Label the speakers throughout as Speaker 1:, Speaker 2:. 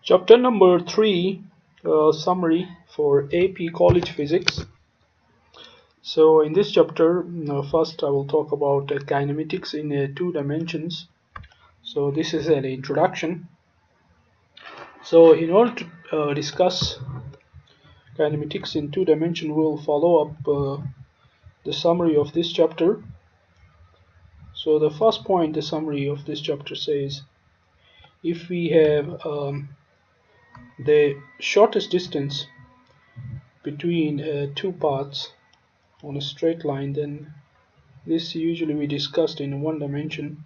Speaker 1: Chapter number 3, summary for AP College Physics. So in this chapter, first I will talk about kinematics in 2 dimensions. So this is an introduction. So in order to discuss kinematics in 2 dimensions, we will follow up the summary of this chapter. So the first point, the summary of this chapter says, if we have the shortest distance between 2 paths on a straight line, then this usually we discussed in one dimension.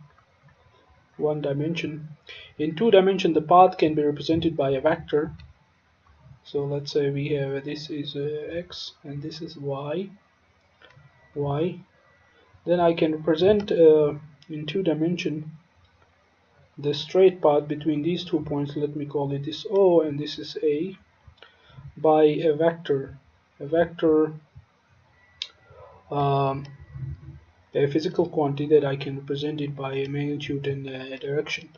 Speaker 1: In 2 dimension, the path can be represented by a vector. So let's say we have this is x and this is y. Then I can represent in 2 dimension the straight path between these 2 points. Let me call it this O and this is A, by a vector. A physical quantity that I can represent it by a magnitude and a direction.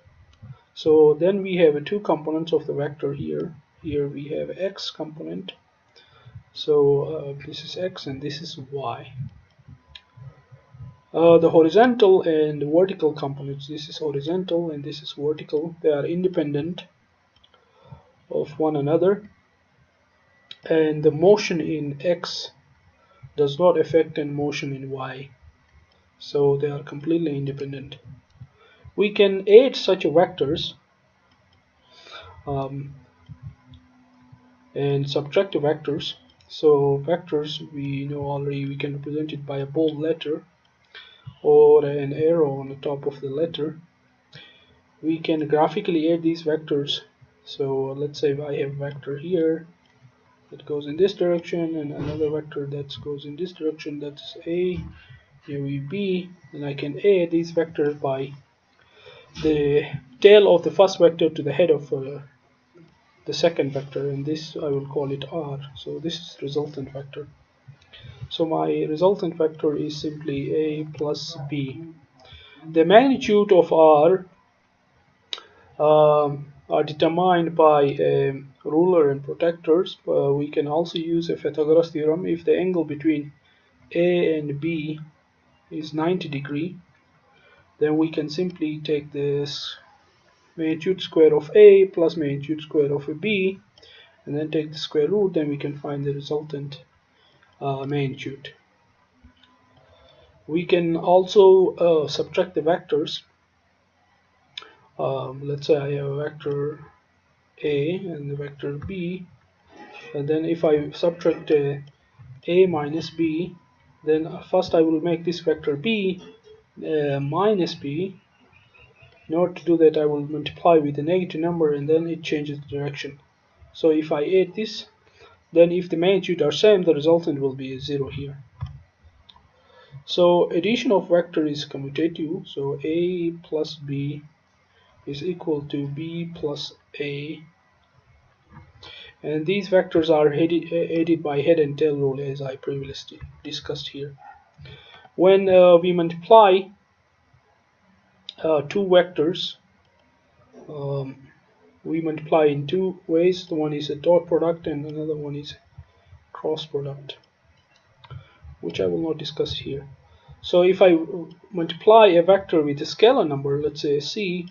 Speaker 1: So then we have 2 components of the vector here. Here we have x component. So this is x and this is y. The horizontal and vertical components, this is horizontal and this is vertical, they are independent of one another, and the motion in x does not affect the motion in y. So they are completely independent. We can add such vectors and subtract the vectors. So vectors, we know already, we can represent it by a bold letter or an arrow on the top of the letter. We can graphically add these vectors. So let's say I have a vector here that goes in this direction and another vector that goes in this direction, that's A, here we B, and I can add these vectors by the tail of the first vector to the head of the second vector, and this I will call it R. So this is resultant vector. So my resultant vector is simply A plus B. The magnitude of R are determined by ruler and protectors. We can also use a Pythagoras theorem. If the angle between A and B is 90 degrees, then we can simply take this magnitude square of A plus magnitude square of a B and then take the square root, then we can find the resultant magnitude. We can also subtract the vectors. Let's say I have a vector A and the vector B, and then if I subtract A minus B, then first I will make this vector B minus B. In order to do that, I will multiply with a negative number and then it changes the direction. So if I add this, then if the magnitude are same, the resultant will be 0 here. So addition of vector is commutative, so A plus B is equal to B plus A, and these vectors are added by head and tail rule, as I previously discussed here. When we multiply 2 vectors, we multiply in 2 ways. The one is a dot product and another one is cross product, which I will not discuss here. So if I multiply a vector with a scalar number, let's say C,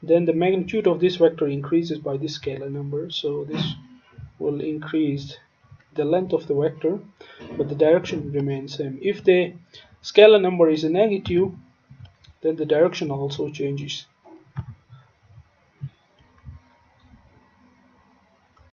Speaker 1: then the magnitude of this vector increases by this scalar number. So this will increase the length of the vector, but the direction remains same. If the scalar number is a negative, then the direction also changes.